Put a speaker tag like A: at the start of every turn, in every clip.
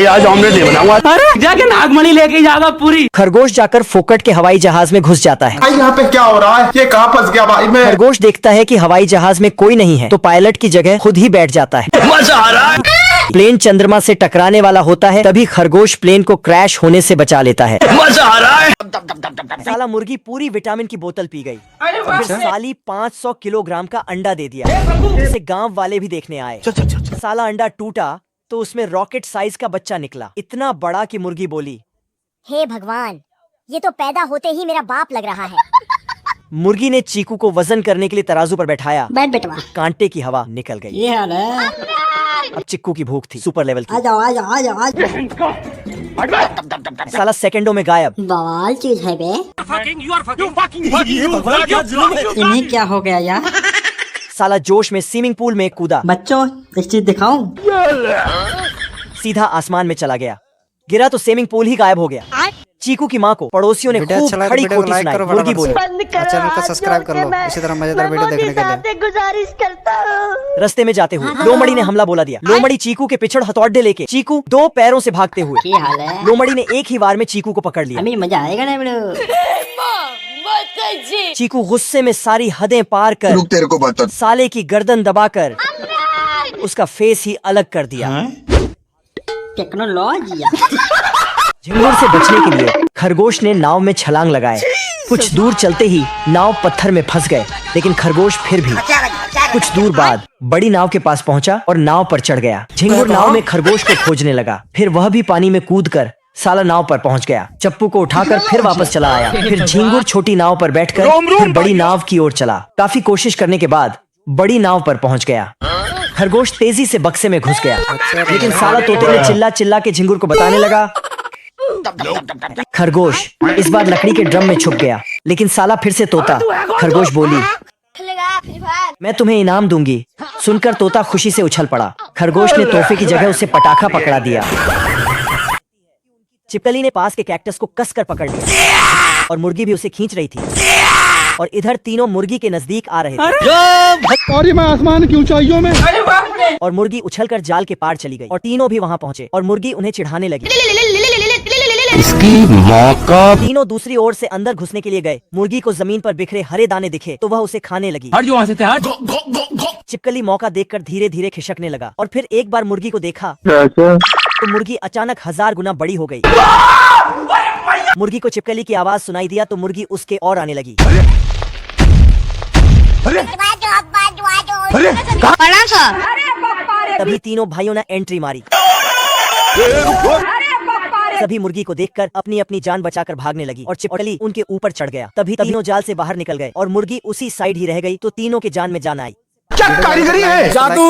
A: भाई आज ऑमलेट नहीं बनाऊंगा।
B: अरे जाके नागमणि लेके जाएगा पूरी।
C: खरगोश जाकर फोकट के हवाई जहाज में घुस जाता है।
D: भाई यहाँ पे क्या हो रहा है? ये कहाँ फंस गया भाई मैं?
C: खरगोश देखता है कि हवाई जहाज में कोई नहीं है तो पायलट की जगह खुद ही बैठ जाता है।
A: मजा आ रहा है।
C: प्लेन चंद्रमा से टकराने वाला होता है, तभी खरगोश प्लेन को क्रैश होने से बचा लेता है।
A: मजा आ रहा है।
C: साला मुर्गी पूरी विटामिन की बोतल पी गई और फिर साली 500 किलोग्राम का अंडा दे दिया, जिसे गांव वाले भी देखने आए। साला अंडा टूटा तो उसमें रॉकेट साइज का बच्चा निकला, इतना बड़ा कि मुर्गी बोली,
E: हे भगवान, ये तो पैदा होते ही मेरा बाप लग रहा है।
C: मुर्गी ने चीकू को वजन करने के लिए तराजू पर बैठाया।
E: बैठ बेटवा।
C: कांटे की हवा निकल गई।
B: ये हाल है।
C: अब चिक्कू की भूख थी सुपर लेवल की।
E: आ जाओ।
C: साला सेकंडों में गायब।
E: बवाल चीज है बे।
B: इन्हें क्या हो गया यार?
C: साला जोश में स्विमिंग पूल में कूदा,
B: बच्चों एक चीज दिखाऊं?
C: सीधा आसमान में चला गया। गिरा तो स्विमिंग पूल ही गायब हो गया। चीकू की माँ को पड़ोसियों ने खूब खड़ी खोटी सुनाई। मुर्गी बोली,
F: चैनल को सब्सक्राइब कर लो इसी तरह मजेदार वीडियो देखने के लिए।
E: गुजारिश करता हूँ।
C: रास्ते में जाते हुए लोमड़ी ने हमला बोला दिया। लोमड़ी चीकू के पिछड़ हथौड़े लेके चीकू 2 पैरों से भागते हुए।
B: क्या हाल है?
C: लोमड़ी ने एक ही वार में चीकू को पकड़ लिया।
B: अभी मजा आएगा ना बड़ो।
C: चीकू गुस्से में सारी हदें पार कर
D: तेरे को बता।
C: साले की गर्दन दबाकर उसका फेस ही अलग कर दिया।
B: टेक्नोलॉजी।
C: झिंगुर से बचने के लिए खरगोश ने नाव में छलांग लगाए। कुछ दूर चलते ही नाव पत्थर में फंस गए, लेकिन खरगोश फिर भी कुछ दूर बाद बड़ी नाव के पास पहुंचा और नाव पर चढ़ गया। झिंगुर नाव में खरगोश को खोजने लगा, फिर वह भी पानी में कूदकर साला नाव पर पहुंच गया। चप्पू को उठाकर फिर वापस चला आया। फिर झिंगुर छोटी नाव पर बैठकर फिर बड़ी नाव की ओर चला। काफी कोशिश करने के बाद बड़ी नाव पर पहुंच गया। खरगोश तेजी से बक्से में घुस गया, लेकिन साला तोते ने चिल्ला चिल्ला के झिंगुर को बताने लगा। खरगोश इस बार लकड़ी के ड्रम में छुप गया, लेकिन साला फिर से तोता। खरगोश बोली, मैं तुम्हें इनाम दूंगी। सुनकर तोता खुशी से उछल पड़ा। खरगोश ने तोहफे की जगह उसे पटाखा पकड़ा दिया। छिपकली ने पास के कैक्टस को कसकर पकड़ लिया और मुर्गी भी उसे खींच रही थी। और इधर तीनों मुर्गी के नजदीक आ रहे थे।
A: और मैं आसमान की ऊंचाइयों में।
C: और मुर्गी उछलकर जाल के पार चली गई और तीनों भी वहां पहुंचे और मुर्गी उन्हें चिढ़ाने लगी।
A: इसकी मौका।
C: तीनों दूसरी ओर से अंदर घुसने के लिए गए। मुर्गी को जमीन पर बिखरे हरे दाने दिखे तो वह उसे खाने लगी। छिपकली मौका देखकर धीरे धीरे खिसकने लगा और फिर एक बार मुर्गी को देखा तो मुर्गी अचानक 1000 गुना बड़ी हो गई। मुर्गी को छिपकली की आवाज सुनाई दिया तो मुर्गी उसके और आने लगी। तभी तीनों भाइयों ने एंट्री मारी। सभी मुर्गी को देखकर अपनी अपनी जान बचाकर भागने लगी और छिपकली उनके ऊपर चढ़ गया। तभी तीनों जाल से बाहर निकल गए और मुर्गी उसी साइड ही रह गई तो तीनों के जान में जान आई।
D: क्या कारीगरी है? जादू।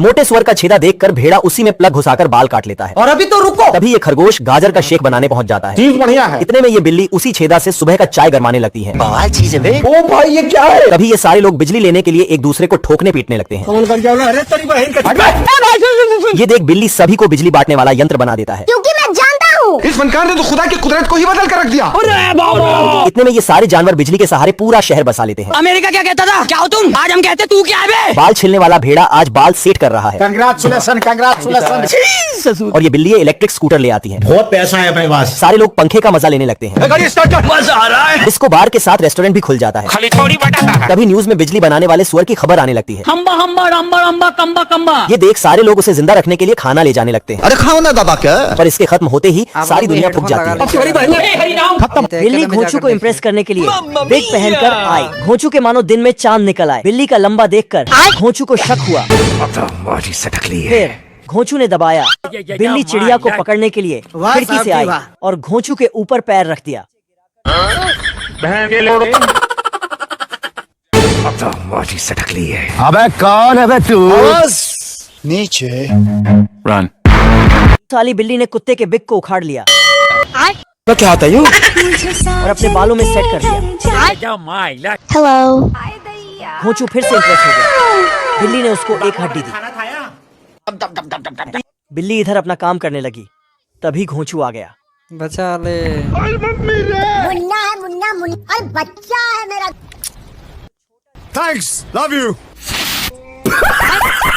C: मोटे स्वर का छेदा देखकर भेड़ा उसी में प्लग घुसाकर बाल काट लेता है।
F: और अभी तो रुको।
C: तभी ये खरगोश गाजर का शेक बनाने पहुंच जाता है।
D: चीज बढ़िया है।
C: इतने में ये बिल्ली उसी छेदा से सुबह का चाय गरमाने लगती है।
F: बवाल चीज है बे।
D: ओ भाई ये क्या है?
C: तभी ये सारे लोग बिजली लेने के लिए एक दूसरे को ठोकने पीटने लगते हैं।
D: कौन कर जाओ? अरे तेरी बहन का।
C: ये देख बिल्ली सभी को बिजली बांटने वाला यंत्र बना देता है।
E: क्योंकि मैं जानता हूँ
D: इस फनकार ने तो खुदा की कुदरत को ही बदल कर रख दिया।
C: इतने में ये सारे जानवर बिजली के सहारे पूरा शहर बसा लेते हैं।
B: अमेरिका क्या कहता था? क्या हो तुम? आज हम कहते तू क्या है बे?
C: बाल छिलने वाला भेड़ा आज बाल सेट कर रहा है
D: कंग्रेचुलेशन।
C: और ये बिल्ली इलेक्ट्रिक स्कूटर ले आती है।
F: बहुत पैसा है अपने पास।
C: सारे लोग पंखे का मजा लेने लगते हैं।
A: मजा आ रहा है।
C: डिस्को बार के साथ रेस्टोरेंट भी खुल जाता है। तभी न्यूज में बिजली बनाने वाले सुअर की खबर आने लगती है।
B: हम्बा हम्बा रम्बा रम्बा कम्बा कम्बा।
C: ये देख सारे लोग उसे जिंदा रखने के लिए खाना ले जाने लगते हैं।
F: अरे खाओ ना दादा क्या।
C: पर इसके खत्म होते ही सारी दुनिया फूक जाती है। बिल्ली घोंचू को इम्प्रेस करने के लिए बिग पहनकर आई। घोंचू के मानो दिन में चांद निकल आए। बिल्ली का लंबा देखकर घोंचू को शक हुआ। फिर घोंचू ने दबाया। बिल्ली चिड़िया को पकड़ने के लिए खिड़की से आई और घोंचू के ऊपर पैर रख दिया।
A: अबे कौन है बे तू?
F: नीचे।
A: रन।
C: साली बिल्ली ने कुत्ते के बिग को उखाड़ लिया
F: तो क्या आता है
C: और अपने बालों में सेट कर दिया।
E: हेलो।
C: घोंचू फिर से इम्प्रेस हो गया। बिल्ली ने उसको एक हड्डी दी। बिल्ली इधर अपना काम करने लगी। तभी घोंचू आ गया।
F: बचा ले।
E: मुन्ना है मुन्ना मुन्ना और बच्चा है मेरा।
D: Thanks, love you.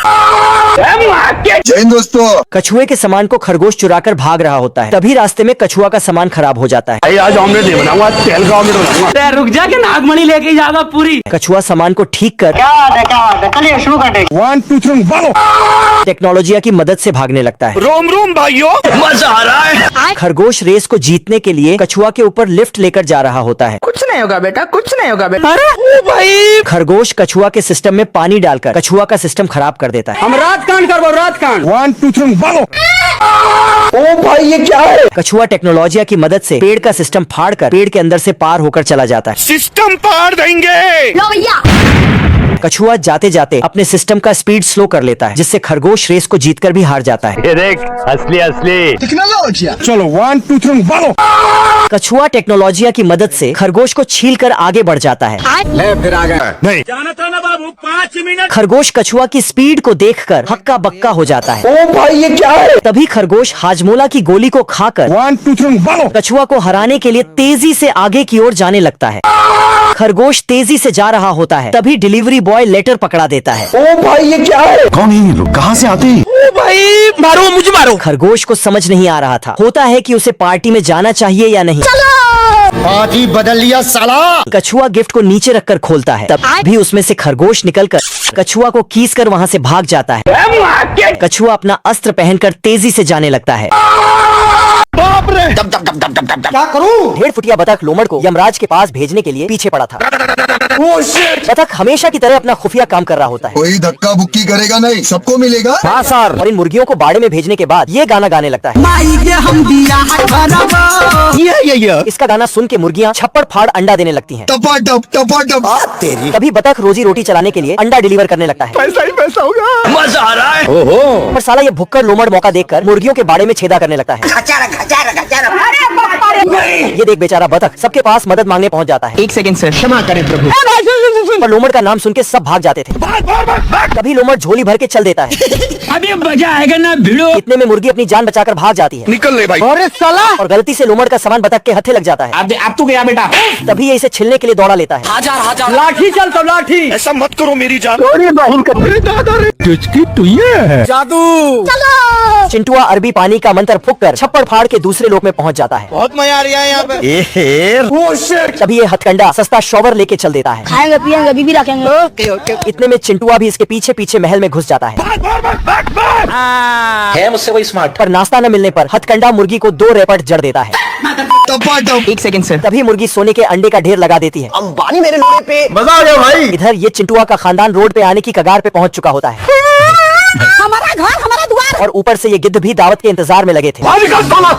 D: जय हिंद दोस्तों।
C: कछुए के सामान को खरगोश चुराकर भाग रहा होता है। तभी रास्ते में कछुआ का सामान खराब हो जाता है।
A: आज ऑमलेट नहीं बनाऊंगा, तेल का ऑमलेट बनाऊंगा।
B: रुक जा के नागमणि लेके जाएगा पूरी।
C: कछुआ सामान को ठीक कर
B: चलिए शुरू कर दे।
D: 1 2 3 बोलो।
C: टेक्नोलॉजी की मदद से भागने लगता है।
A: रोम रोम भाइयों, मजा आ रहा है।
C: खरगोश रेस को जीतने के लिए कछुआ के ऊपर लिफ्ट लेकर जा रहा होता है।
B: कुछ नहीं होगा बेटा, कुछ नहीं होगा बेटा।
A: ओ भाई,
C: खरगोश कछुआ के सिस्टम में पानी डालकर कछुआ का सिस्टम खराब कर देता है।
B: हम रात कांड करबो, रात कांड।
D: 1 2 3 बोलो। ओ भाई ये क्या है?
C: कछुआ टेक्नोलॉजी की मदद से पेड़ का सिस्टम फाड़कर पेड़ के अंदर से पार होकर चला जाता है।
A: सिस्टम पार देंगे।
E: लो भैया।
C: कछुआ जाते जाते अपने सिस्टम का स्पीड स्लो कर लेता है, जिससे खरगोश रेस को जीतकर भी हार जाता है।
A: ये देख, असली असली
D: टेक्नोलॉजी। चलो 1 2 3 बोलो।
C: कछुआ टेक्नोलॉजी की मदद से खरगोश को छीलकर आगे बढ़ जाता है।
D: ले फिर आ गया। नहीं।
C: खरगोश कछुआ की स्पीड को देखकर हक्का बक्का हो जाता है।
D: ओ भाई ये क्या है?
C: तभी खरगोश हाजमोला की गोली को खाकर
D: 1 2 3 बोलो।
C: कछुआ को हराने के लिए तेजी से आगे की ओर जाने लगता है। खरगोश तेजी से जा रहा होता है, तभी डिलीवरी बॉय लेटर पकड़ा देता है।
D: ओ भाई ये क्या है?
A: कौन है ये लोग, कहाँ से आते हैं? ओ भाई, मारो मुझे मारो।
C: खरगोश को समझ नहीं आ रहा था, होता है कि उसे पार्टी में जाना चाहिए या नहीं।
D: पार्टी बदल लिया साला।
C: कछुआ गिफ्ट को नीचे रखकर खोलता है, तब भी उसमें से खरगोश निकलकर कछुआ को खींचकर वहाँ से भाग जाता है। कछुआ अपना अस्त्र पहनकर तेजी से जाने लगता है।
D: बाप रे। क्या करूं?
C: 1.5 फुटिया बतख लोमड़ को यमराज के पास भेजने के लिए पीछे पड़ा था।
D: Oh shit.
C: बतख हमेशा की तरह अपना खुफिया काम कर रहा होता है।
G: कोई धक्का बुक्की करेगा नहीं, सबको मिलेगा।
C: हाँ सर। और इन मुर्गियों को बाड़े में भेजने के बाद ये गाना गाने लगता है। इसका गाना सुन के मुर्गियाँ छप्पड़ फाड़ अंडा देने लगती हैं।
G: टपाटप टपाटप।
C: तेरी। तभी बतख रोजी रोटी चलाने के लिए अंडा डिलीवर करने लगता है।
D: पैसा ही पैसा होगा।
A: मजा आ रहा है।
C: पर साला ये भुक्कड़ लोमड़ मौका देखकर मुर्गियों के बाड़े में छेदा करने लगता है। ये देख बेचारा बतख सबके पास मदद मांगने पहुंच जाता है।
B: 1 सेकंड सर।
D: क्षमा करें प्रभु।
C: पर लोमड़ का नाम सुन के सब भाग जाते थे। तभी लोमड़ झोली भर के चल देता है।
B: अभी मजा आएगा ना भिड़ो।
C: इतने में मुर्गी अपनी जान बचाकर भाग जाती है।
A: निकल ले भाई।
D: अरे साला।
C: और गलती से लोमड़ का सामान बतख के हथे लग जाता है।
B: अब तू गया बेटा।
C: तभी ये इसे छिलने के लिए दौड़ा लेता है।
B: लाठी चल तो लाठी।
A: ऐसा मत करो मेरी जान।
D: अरे दादा रे। तुझकी तू ये है।
G: जादू।
C: चिंटुआ अरबी पानी का मंत्र फूंककर छप्पड़ फाड़ के दूसरे लोक में पहुंच जाता है।
G: बहुत मजा आ रहा है यहाँ पे।
D: Oh shit.
C: तभी ये हथकंडा सस्ता शॉवर लेके चल देता है।
E: खाएंगे पिएंगे अभी भी रखेंगे।
C: इतने में चिंटुआ भी इसके पीछे पीछे महल में घुस जाता है।
A: है मुझसे वही स्मार्ट।
C: पर नाश्ता न मिलने पर हथकंडा मुर्गी को 2 रेपट जड़ देता है।
G: टपाटप।
B: 1 सेकंड सर।
C: तभी मुर्गी सोने के अंडे का ढेर लगा देती है।
G: अंबानी मेरे लोड़े पे। मजा आ गया भाई।
C: इधर ये चिंटुआ का खानदान रोड पे आने की कगार पे पहुंच चुका होता है।
E: हमारा घर हमारा द्वार।
C: और ऊपर से ये गिद्ध भी दावत के इंतजार में लगे थे।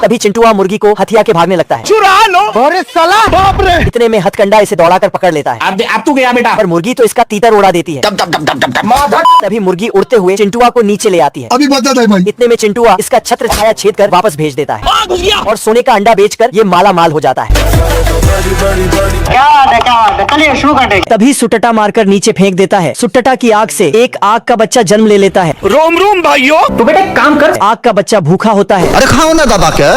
C: तभी चिंटुआ मुर्गी को हथिया के भागने लगता है।
D: चुरा लो। अरे साला। बाप रे।
C: इतने में हथकंडा इसे दौड़ाकर पकड़ लेता है।
B: अब तू गया बेटा।
C: पर मुर्गी तो इसका तीतर उड़ा देती है। तभी मुर्गी उड़ते हुए चिंटुआ को नीचे ले आती है।
G: अभी बता दे भाई।
C: इतने में चिंटुआ इसका छत्र छाया छेद कर वापस भेज देता है। और सोने का अंडा बेचकर ये माला माल हो जाता है।
B: चलिए शुरू कर दे।
C: तभी सुटटा मारकर नीचे फेंक देता है। सुटटा की आग से एक आग का बच्चा जन्म ले लेता है।
A: रोम रोम भाइयों।
B: तू बेटा एक काम कर।
C: आग का बच्चा भूखा होता है।
G: अरे खाओ ना दादा क्या?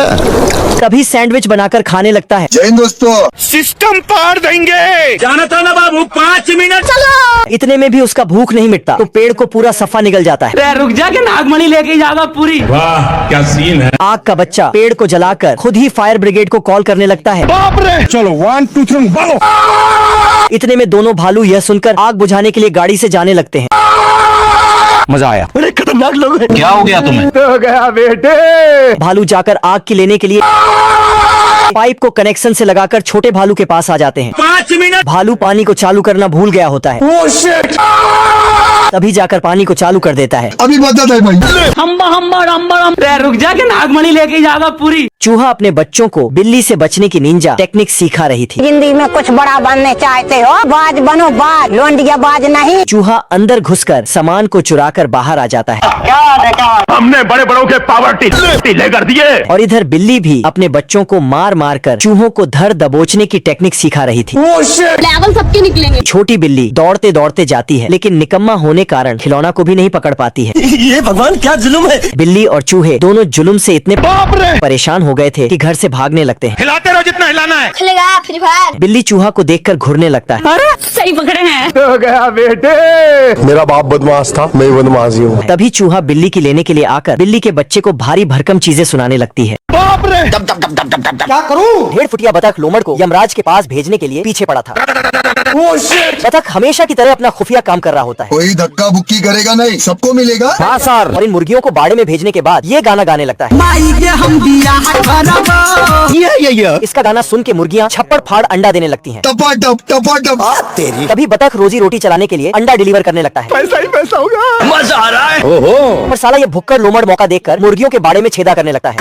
C: तभी सैंडविच बनाकर खाने लगता है।
G: जय हिंद दोस्तों।
A: सिस्टम पार देंगे। जाना था ना बाबू, 5 मिनट।
C: इतने में भी उसका भूख नहीं मिटता, तो पेड़ को पूरा सफा निकल जाता है।
B: रुक जा के नागमणि लेके जाएगा पूरी।
A: वाह क्या सीन है।
C: आग का बच्चा पेड़ को जलाकर खुद ही फायर ब्रिगेड को कॉल करने लगता है।
D: बाप रे। चलो 1 2 3 बोलो।
C: इतने में दोनों भालू यह सुनकर आग बुझाने के लिए गाड़ी से जाने लगते हैं।
A: मजा आया।
C: बड़े खतरनाक लोग हैं।
A: क्या हो गया तुम्हें?
D: हो गया बेटे।
C: भालू जाकर आग की लेने के लिए पाइप को कनेक्शन से लगाकर छोटे भालू के पास आ जाते हैं।
A: 5 मिनट।
C: भालू पानी को चालू करना भूल गया होता है।
D: Oh shit.
C: तभी जाकर पानी को चालू कर देता है।
G: अभी बता दे भाई।
B: हम्बा हम्बा रम्बा रम। रुक जा के नागमणि लेके जाएगा पूरी।
C: चूहा अपने बच्चों को बिल्ली से बचने की निंजा टेक्निक सिखा रही थी।
E: जिंदगी में कुछ बड़ा बनने चाहते हो, बाज बनो बाज, लोंडिया बाज नहीं।
C: चूहा अंदर घुसकर सामान को चुराकर बाहर आ जाता है।
A: हमने बड़े बड़ों के पावर टीले कर दिए।
C: और इधर बिल्ली भी अपने बच्चों को मार मार कर चूहों को धर दबोचने की टेक्निक सिखा रही थी।
D: Oh shit.
E: लेवल सबके निकलेंगे।
C: छोटी बिल्ली दौड़ते दौड़ते जाती है, लेकिन निकम्मा होने कारण खिलौना को भी नहीं पकड़ पाती है।
A: ये भगवान क्या जुल्म है।
C: बिल्ली और चूहे दोनों जुल्म से इतने
D: बाप रे।
C: परेशान हो गए थे कि घर से भागने लगते हैं।
A: हिलाते रहो जितना हिलाना है।
E: खुलेगा फ्री फायर।
C: बिल्ली चूहा को देखकर घुरने लगता है।
B: अरे सही पकड़े हैं।
A: हो गया बेटे।
G: मेरा बाप बदमाश था, मैं बदमाश हूँ।
C: तभी चूहा बिल्ली की लेने के लिए आकर बिल्ली के बच्चे को भारी भरकम चीजें सुनाने लगती है।
A: बाप रे।
D: क्या करूं?
C: 1.5 फुटिया बतख लोमड़ को यमराज के पास भेजने के लिए पीछे पड़ा था। बतख हमेशा की तरह अपना खुफिया काम कर रहा होता है।
G: कोई धक्का बुक्की करेगा नहीं, सबको मिलेगा।
C: हाँ सर। और इन मुर्गियों को बाड़े में भेजने के बाद ये गाना गाने लगता है। इसका गाना सुन के मुर्गियाँ छप्पड़ फाड़ अंडा देने लगती हैं।
G: टपाटप टपाटप।
C: तेरी। तभी बतख रोजी रोटी चलाने के लिए अंडा डिलीवर करने लगता है।
A: पैसा ही पैसा होगा। मजा आ रहा है।
C: पर साला ये भुक्कड़ लोमड़ मौका देखकर मुर्गियों के बाड़े में छेदा करने लगता है।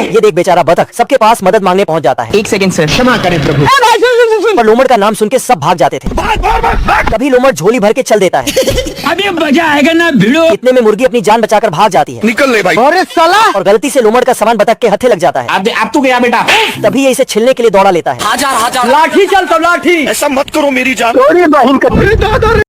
C: ये देख बेचारा बतख सबके पास मदद मांगने पहुंच जाता है।
B: 1 सेकंड सर।
F: क्षमा करें प्रभु।
C: पर लोमड़ का नाम सुन के सब भाग जाते थे। तभी लोमड़ झोली भर के चल देता है।
B: अभी मजा आएगा ना भिड़ो।
C: इतने में मुर्गी अपनी जान बचाकर भाग जाती है।
A: निकल ले भाई।
F: अरे साला।
C: और गलती से लोमड़ का सामान बतख के हत्थे लग जाता है।
B: अब तू गया बेटा।
C: तभी ये इसे छिलने के लिए दौड़ा लेता है।
B: लाठी चल तो लाठी।
A: ऐसा मत करो मेरी जान।